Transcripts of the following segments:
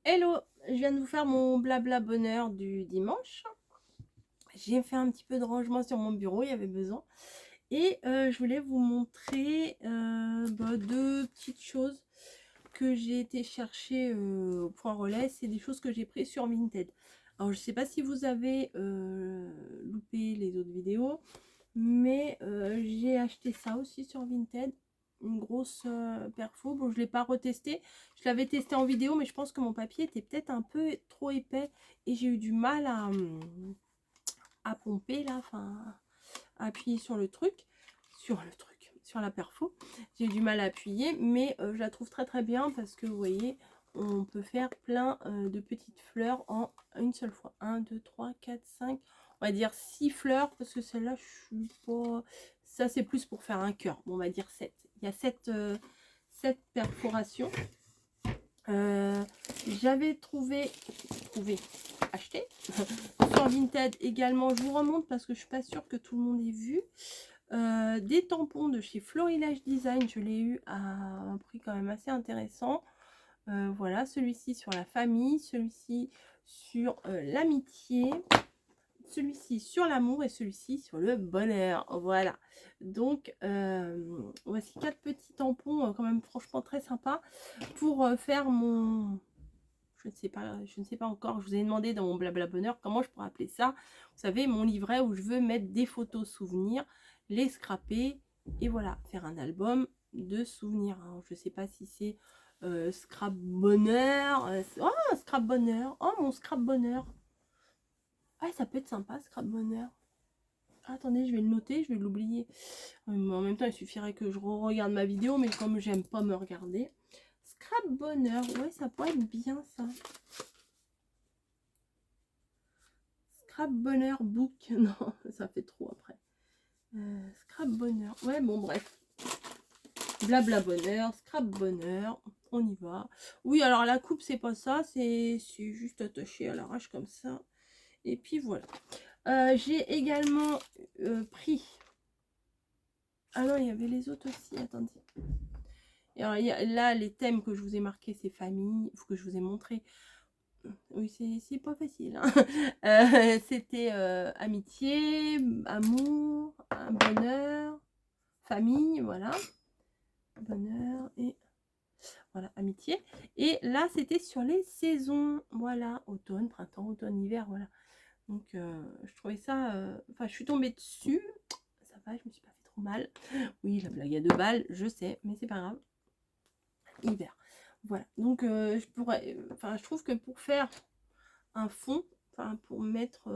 Hello, je viens de vous faire mon blabla bonheur du dimanche. J'ai fait un petit peu de rangement sur mon bureau, il y avait besoin. Et je voulais vous montrer deux petites choses que j'ai été chercher au point relais. C'est des choses que j'ai prises sur Vinted. Alors je sais pas si vous avez loupé les autres vidéos, mais j'ai acheté ça aussi sur Vinted. Une grosse perfo. Bon, je ne l'ai pas retesté. Je l'avais testé en vidéo, mais je pense que mon papier était peut-être un peu trop épais et j'ai eu du mal à pomper là, enfin à appuyer sur la perfo. J'ai eu du mal à appuyer, mais je la trouve très très bien parce que vous voyez, on peut faire plein de petites fleurs en une seule fois. 1, 2, 3, 4, 5, on va dire 6 fleurs parce que celle-là, je suis pas... Ça, c'est plus pour faire un cœur. Bon, on va dire 7. Il y a 7 perforations. J'avais acheté sur Vinted également. Je vous remonte parce que je suis pas sûre que tout le monde ait vu. Des tampons de chez Florilège Design, je l'ai eu à un prix quand même assez intéressant. Voilà, celui-ci sur la famille, celui-ci sur l'amitié, celui-ci sur l'amour et celui-ci sur le bonheur. Voilà, donc voici 4 petits tampons quand même franchement très sympas pour faire mon... je ne sais pas encore, je vous ai demandé dans mon blabla bonheur comment je pourrais appeler ça. Vous savez, mon livret où je veux mettre des photos souvenirs, les scraper et voilà, faire un album de souvenirs. Alors, je ne sais pas si c'est scrap bonheur. Oh, scrap bonheur. Oh, mon scrap bonheur. Ah, ça peut être sympa, scrap bonheur. Ah, attendez, je vais le noter, je vais l'oublier. En même temps, il suffirait que je regarde ma vidéo, mais comme j'aime pas me regarder. Scrap bonheur, ouais, ça pourrait être bien ça. Scrap bonheur book, non, ça fait trop après. Scrap bonheur, ouais, bon, bref. Blabla bonheur, scrap bonheur, on y va. Oui, alors la coupe, c'est pas ça, c'est juste attaché à l'arrache comme ça. Et puis voilà. J'ai également pris. Ah non, il y avait les autres aussi, attendez. Et alors, là, les thèmes que je vous ai marqués, c'est famille, que je vous ai montré. Oui, c'est pas facile. Hein. C'était amitié, amour, bonheur, famille, voilà. Bonheur et voilà, amitié. Et là, c'était sur les saisons. Voilà, automne, printemps, automne, hiver, voilà. Donc, je trouvais ça... Enfin, je suis tombée dessus. Ça va, je me suis pas fait trop mal. Oui, la blague à 2 balles, je sais, mais c'est pas grave. Hiver. Voilà. Donc, je pourrais... Enfin, je trouve que pour faire un fond, enfin pour mettre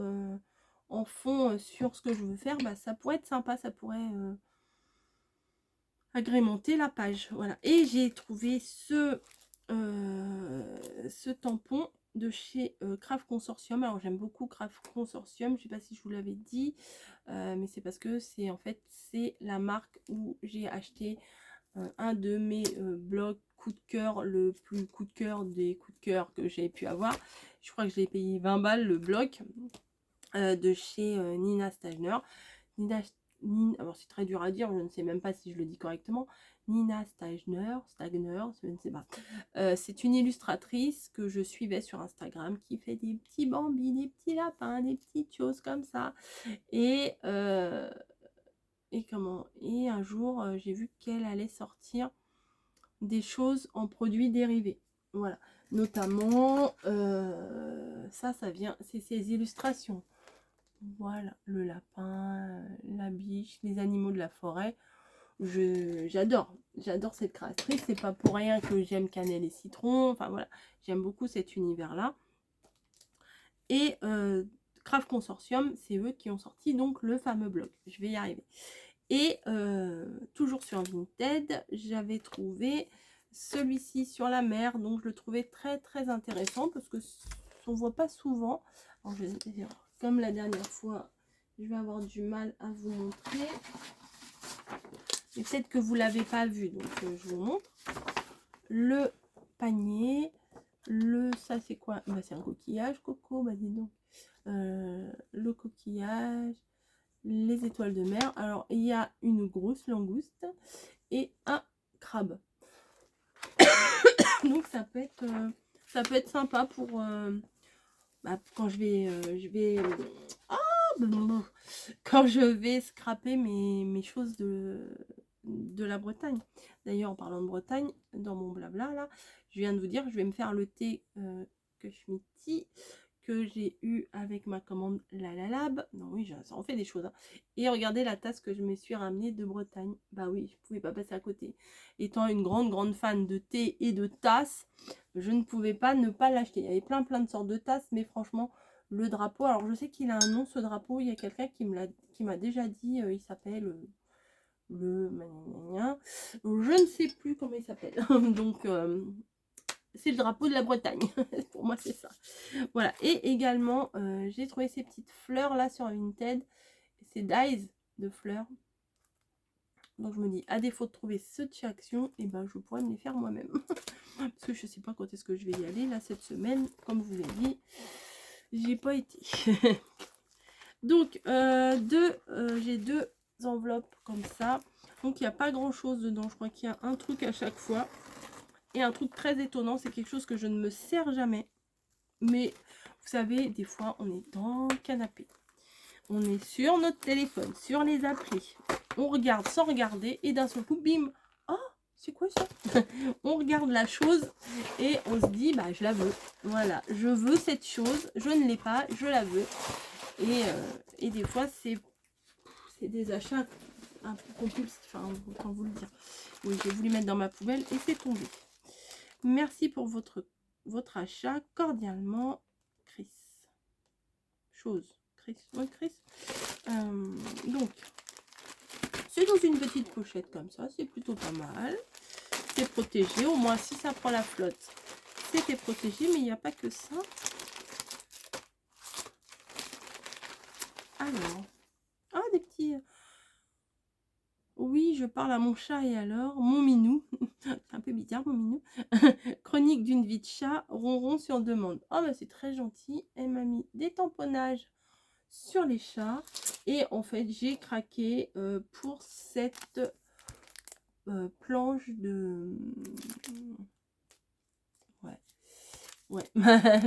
en fond sur ce que je veux faire, bah, ça pourrait être sympa, ça pourrait agrémenter la page. Voilà. Et j'ai trouvé ce tampon de chez Craft Consortium. Alors j'aime beaucoup Craft Consortium, je sais pas si je vous l'avais dit, mais c'est parce que c'est en fait c'est la marque où j'ai acheté un de mes blogs coup de cœur, le plus coup de cœur des coups de cœur que j'ai pu avoir. Je crois que je l'ai payé 20 balles le blog de chez Nina Stagner. Alors c'est très dur à dire, je ne sais même pas si je le dis correctement. Nina Stagner, je ne sais pas. C'est une illustratrice que je suivais sur Instagram qui fait des petits bambis, des petits lapins, des petites choses comme ça. Et et un jour j'ai vu qu'elle allait sortir des choses en produits dérivés, voilà, notamment ça vient, c'est ces illustrations, voilà, le lapin, la biche, les animaux de la forêt. J'adore cette créatrice, c'est pas pour rien que j'aime Cannelle et Citron, enfin voilà, j'aime beaucoup cet univers là. Et Craft Consortium, c'est eux qui ont sorti donc le fameux blog, je vais y arriver. Et toujours sur Vinted, j'avais trouvé celui-ci sur la mer, donc je le trouvais très très intéressant parce que on voit pas souvent. Alors, comme la dernière fois, je vais avoir du mal à vous montrer. Mais peut-être que vous l'avez pas vu, donc je vous montre. Le panier, ça c'est quoi? Bah, c'est un coquillage, Coco, bah dis donc. Le coquillage, les étoiles de mer. Alors, il y a une grosse langouste et un crabe. Donc, ça peut être Ça peut être sympa pour quand quand je vais scraper mes choses de la Bretagne. D'ailleurs, en parlant de Bretagne, dans mon blabla là, je viens de vous dire, je vais me faire le thé Keshmiti que j'ai eu avec ma commande Lalalab. Non oui, ça en fait des choses. Hein. Et regardez la tasse que je me suis ramenée de Bretagne. Bah oui, je pouvais pas passer à côté. Étant une grande fan de thé et de tasses, je ne pouvais pas ne pas l'acheter. Il y avait plein de sortes de tasses, mais franchement, le drapeau, alors je sais qu'il a un nom ce drapeau, il y a quelqu'un qui m'a déjà dit, il s'appelle le... Je ne sais plus comment il s'appelle. Donc, c'est le drapeau de la Bretagne. Pour moi, c'est ça. Voilà. Et également, j'ai trouvé ces petites fleurs là sur Vinted. C'est Dies de fleurs. Donc, je me dis, à défaut de trouver ce chez Action, et ben, je pourrais me les faire moi-même. Parce que je sais pas quand est-ce que je vais y aller là cette semaine. Comme je vous l'ai dit, j'ai pas été. Donc, j'ai deux enveloppes comme ça. Donc, il n'y a pas grand-chose dedans. Je crois qu'il y a un truc à chaque fois. Et un truc très étonnant, c'est quelque chose que je ne me sers jamais. Mais vous savez, des fois, on est dans le canapé. On est sur notre téléphone, sur les applis. On regarde sans regarder et d'un seul coup, bim. Oh, c'est quoi ça? On regarde la chose et on se dit, bah, je la veux. Voilà, je veux cette chose. Je ne l'ai pas, je la veux. Et des fois, c'est des achats un peu compulsifs. Enfin, autant vous le dire. Oui, j'ai voulu mettre dans ma poubelle et c'est tombé. Merci pour votre achat. Cordialement, Chris. Chris. Oui, Chris. Donc, c'est dans une petite pochette comme ça. C'est plutôt pas mal. C'est protégé. Au moins, si ça prend la flotte, c'était protégé. Mais il n'y a pas que ça. Alors. Ah, des petits... Oui, je parle à mon chat et alors, mon minou, c'est un peu bizarre mon minou, chronique d'une vie de chat, ronron sur demande. Oh bah c'est très gentil, elle m'a mis des tamponnages sur les chats et en fait j'ai craqué pour cette planche de... Ouais,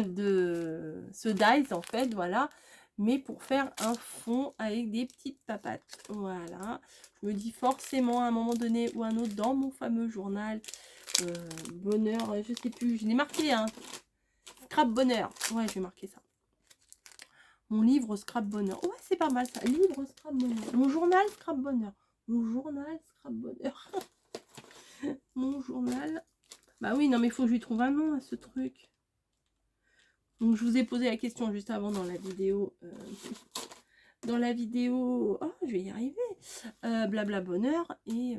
de ce dice en fait, voilà, mais pour faire un fond avec des petites papates, voilà. Je me dis forcément à un moment donné ou un autre dans mon fameux journal bonheur, je sais plus, je l'ai marqué, hein, Scrap Bonheur, ouais, je vais marquer ça. Mon livre Scrap Bonheur, ouais, c'est pas mal ça, livre Scrap Bonheur, mon journal Scrap Bonheur, mon journal Scrap Bonheur, mon journal, bah oui, non mais il faut que je lui trouve un nom à ce truc. Donc je vous ai posé la question juste avant dans la vidéo. Oh, je vais y arriver. Blabla bonheur. Et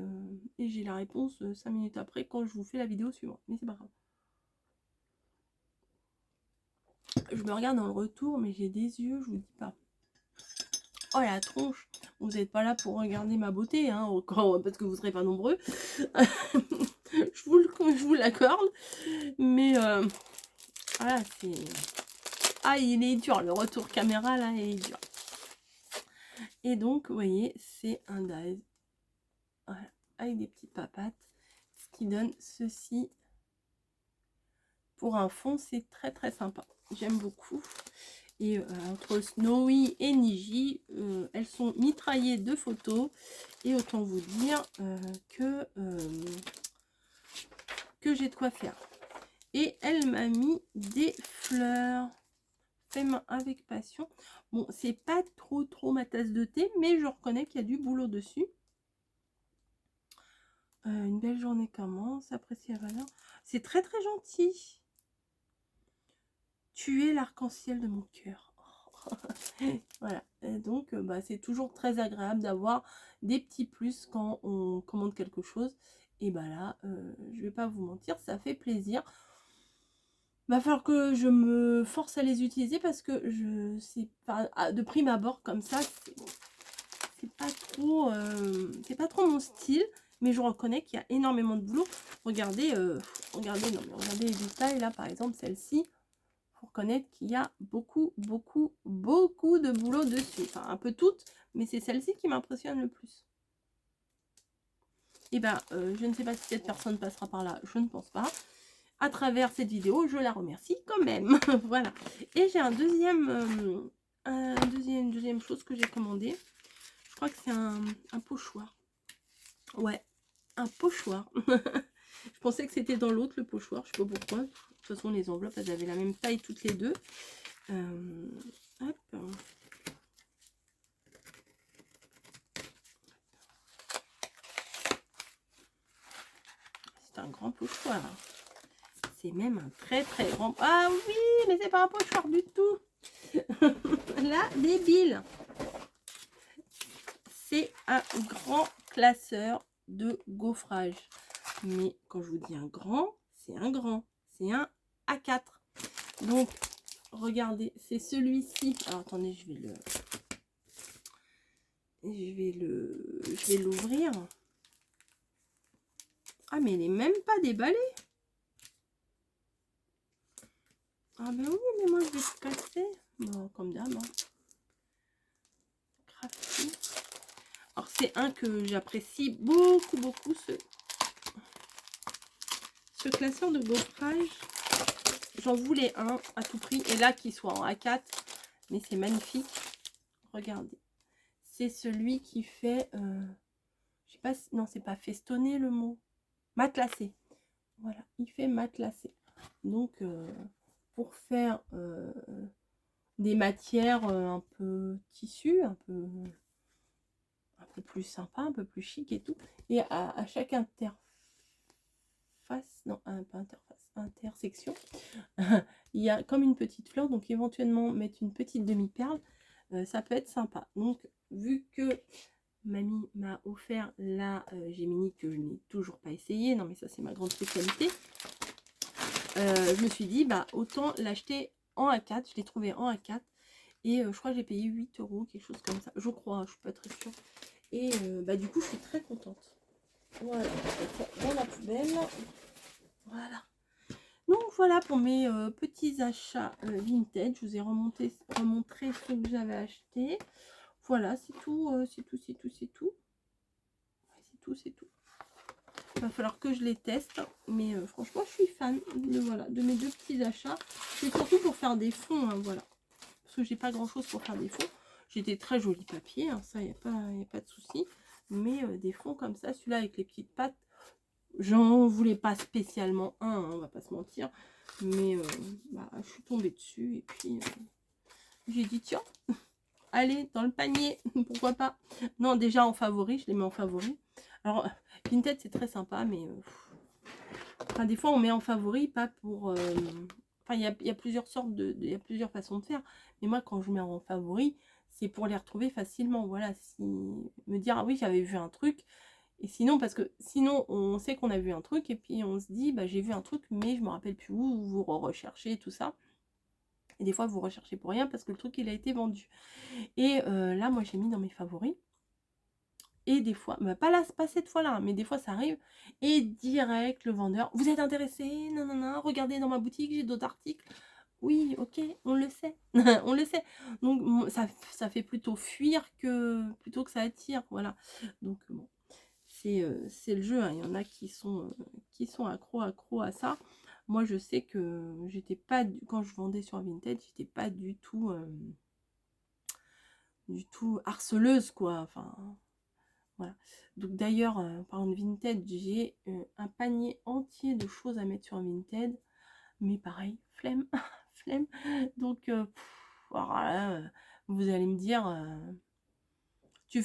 j'ai la réponse 5 minutes après quand je vous fais la vidéo suivante. Mais c'est pas grave. Je me regarde dans le retour, mais j'ai des yeux, je vous dis pas. Oh la tronche. Vous n'êtes pas là pour regarder ma beauté, hein, encore, parce que vous serez pas nombreux. je vous l'accorde. Mais voilà, c'est... Ah, il est dur, le retour caméra, là, il est dur. Et donc, vous voyez, c'est un dies. Voilà, avec des petites papates. Ce qui donne ceci. Pour un fond, c'est très sympa. J'aime beaucoup. Et entre Snowy et Niji, elles sont mitraillées de photos. Et autant vous dire que j'ai de quoi faire. Et elle m'a mis des fleurs. Fait main avec passion. Bon, c'est pas trop ma tasse de thé, mais je reconnais qu'il y a du boulot dessus. Une belle journée commence, apprécie la valeur. C'est très gentil. Tu es l'arc-en-ciel de mon cœur. Voilà. Et donc, bah, c'est toujours très agréable d'avoir des petits plus quand on commande quelque chose. Et bah là, je vais pas vous mentir, ça fait plaisir. Va falloir que je me force à les utiliser parce que je sais pas, de prime abord comme ça, c'est pas trop mon style, mais je reconnais qu'il y a énormément de boulot. Regardez, regardez les détails là, par exemple celle-ci. Faut reconnaître qu'il y a beaucoup de boulot dessus. Enfin, un peu toutes, mais c'est celle-ci qui m'impressionne le plus. Et ben, je ne sais pas si cette personne passera par là, je ne pense pas. à travers cette vidéo, je la remercie quand même. Voilà. Et j'ai une deuxième chose que j'ai commandé. Je crois que c'est un pochoir. Ouais, un pochoir. Je pensais que c'était dans l'autre, le pochoir. Je sais pas pourquoi. De toute façon, les enveloppes, elles avaient la même taille toutes les deux. Hop. C'est un grand pochoir. C'est même un très très grand... Ah oui, mais c'est pas un pochoir du tout. Là, débile. C'est un grand classeur de gaufrage. Mais quand je vous dis un grand, c'est un grand. C'est un A4. Donc, regardez, c'est celui-ci. Alors, attendez, je vais l'ouvrir. Ah, mais il n'est même pas déballé. Ah, ben oui, mais moi, je vais tout casser. Bon, comme d'hab. Hein. Crafty. Alors, c'est un que j'apprécie beaucoup, beaucoup, ce classeur de gaufrage. J'en voulais un à tout prix. Et là, qu'il soit en A4. Mais c'est magnifique. Regardez. C'est celui qui fait... je sais pas si... Non, c'est pas festonné le mot. Matelassé. Voilà, il fait matelassé. Donc, pour faire des matières un peu tissu, un peu plus sympa, un peu plus chic et tout. Et à chaque interface, non, pas interface, intersection, il y a comme une petite fleur. Donc, éventuellement, mettre une petite demi-perle, ça peut être sympa. Donc, vu que mamie m'a offert la Gemini que je n'ai toujours pas essayé, non mais ça c'est ma grande spécialité, je me suis dit bah autant l'acheter en A4. Je l'ai trouvé en A4 et je crois que j'ai payé 8 €, quelque chose comme ça, je crois, je suis pas très sûre. Et bah du coup je suis très contente. Voilà, dans la poubelle. Voilà. Donc voilà pour mes petits achats vintage. Je vous ai remontré ce que j'avais acheté. Voilà, c'est tout, c'est tout. C'est tout. Il va falloir que je les teste, mais franchement je suis fan de mes deux petits achats. C'est surtout pour faire des fonds, hein, voilà, parce que j'ai pas grand chose pour faire des fonds. J'ai des très jolis papiers, hein, ça y a pas de souci, mais des fonds comme ça, celui-là avec les petites pattes, j'en voulais pas spécialement un, hein, on va pas se mentir, mais bah, je suis tombée dessus et puis j'ai dit tiens, allez dans le panier, pourquoi pas. Non, déjà en favori, je les mets en favori. Alors Vinted c'est très sympa, mais enfin, des fois on met en favori, pas pour enfin il y a plusieurs sortes il y a plusieurs façons de faire, mais moi quand je mets en favori, c'est pour les retrouver facilement. Voilà, si me dire ah oui j'avais vu un truc, et sinon parce que sinon on sait qu'on a vu un truc et puis on se dit bah j'ai vu un truc mais je me rappelle plus où, vous recherchez tout ça, et des fois vous recherchez pour rien parce que le truc il a été vendu. Et là moi j'ai mis dans mes favoris. Et des fois, bah pas cette fois-là, mais des fois ça arrive. Et direct, le vendeur, vous êtes intéressé? Non, non, non, regardez dans ma boutique, j'ai d'autres articles. Oui, ok, on le sait. On le sait. Donc ça fait plutôt fuir plutôt que ça attire. Voilà. Donc bon, c'est le jeu. Hein. Il y en a qui sont accros à ça. Moi, je sais que j'étais pas, quand je vendais sur Vinted, j'étais pas du tout harceleuse, quoi. Enfin. Voilà. Donc d'ailleurs, par exemple Vinted, j'ai un panier entier de choses à mettre sur Vinted. Mais pareil, flemme, flemme. Donc, alors là, vous allez me dire, tu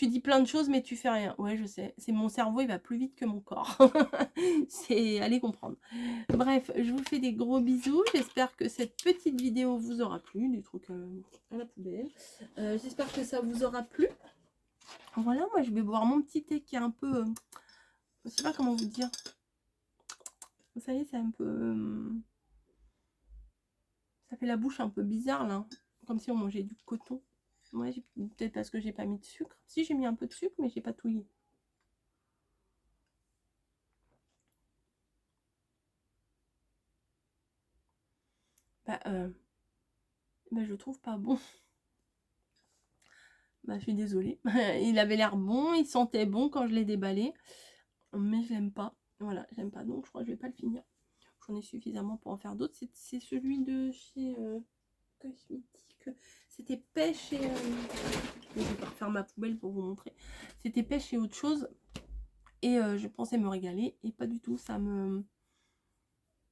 dis plein de choses, mais tu fais rien. Ouais, je sais. C'est mon cerveau, il va plus vite que mon corps. C'est, allez comprendre. Bref, je vous fais des gros bisous. J'espère que cette petite vidéo vous aura plu. Des trucs à la poubelle. J'espère que ça vous aura plu. Voilà, moi je vais boire mon petit thé qui est un peu... je sais pas comment vous dire. Vous savez, c'est un peu... ça fait la bouche un peu bizarre là. Comme si on mangeait du coton. Ouais, peut-être parce que j'ai pas mis de sucre. Si, j'ai mis un peu de sucre, mais j'ai pas touillé. Bah, je trouve pas bon. Bah, je suis désolée. Il avait l'air bon, il sentait bon quand je l'ai déballé. Mais je l'aime pas. Voilà, j'aime pas. Donc, je crois que je vais pas le finir. J'en ai suffisamment pour en faire d'autres. C'est celui de chez Cosmétique. C'était Pêche et... je vais pas refaire ma poubelle pour vous montrer. C'était Pêche et autre chose. Et je pensais me régaler. Et pas du tout. Ça me...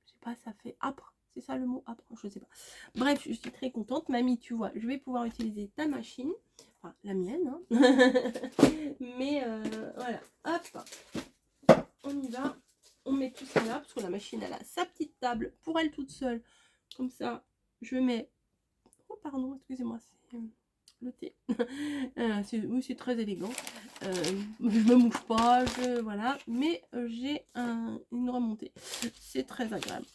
Je sais pas, ça fait âpre. C'est ça le mot âpre? Je sais pas. Bref, je suis très contente. Mamie, tu vois, je vais pouvoir utiliser ta machine. Enfin, la mienne. Hein. Mais voilà. Hop. On y va. On met tout ça là. Parce que la machine, elle a sa petite table pour elle toute seule. Comme ça, je mets... Oh, pardon, excusez-moi. C'est le thé. Oui, c'est très élégant. Je me mouche pas. Voilà. Mais j'ai une remontée. C'est très agréable.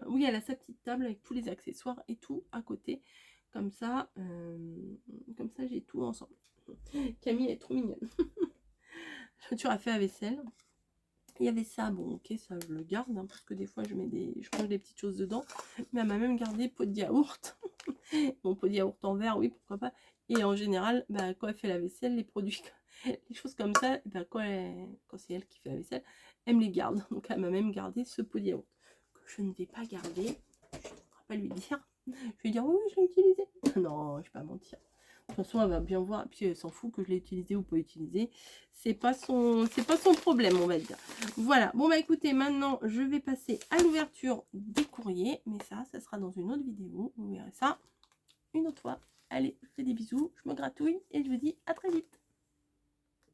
Oui, elle a sa petite table avec tous les accessoires et tout à côté. Comme ça j'ai tout ensemble. Camille est trop mignonne. Tu as fait la vaisselle. Il y avait ça, bon ok, ça je le garde, hein, parce que des fois je range des petites choses dedans. Mais elle m'a même gardé pot de yaourt. Bon, pot de yaourt en verre, oui, pourquoi pas. Et en général, bah, quand elle fait la vaisselle, les produits, les choses comme ça, bah, quand c'est elle qui fait la vaisselle, elle me les garde. Donc elle m'a même gardé ce pot de yaourt que je ne vais pas garder. Je ne vais pas lui dire. Je vais lui dire oui, je l'ai utilisé. Non, je ne vais pas mentir. De toute façon, elle va bien voir. Puis elle s'en fout que je l'ai utilisé ou pas utilisé. C'est pas son problème, on va dire. Voilà. Bon, bah écoutez, maintenant, je vais passer à l'ouverture des courriers. Mais ça sera dans une autre vidéo. Vous verrez ça une autre fois. Allez, je vous fais des bisous. Je me gratouille et je vous dis à très vite.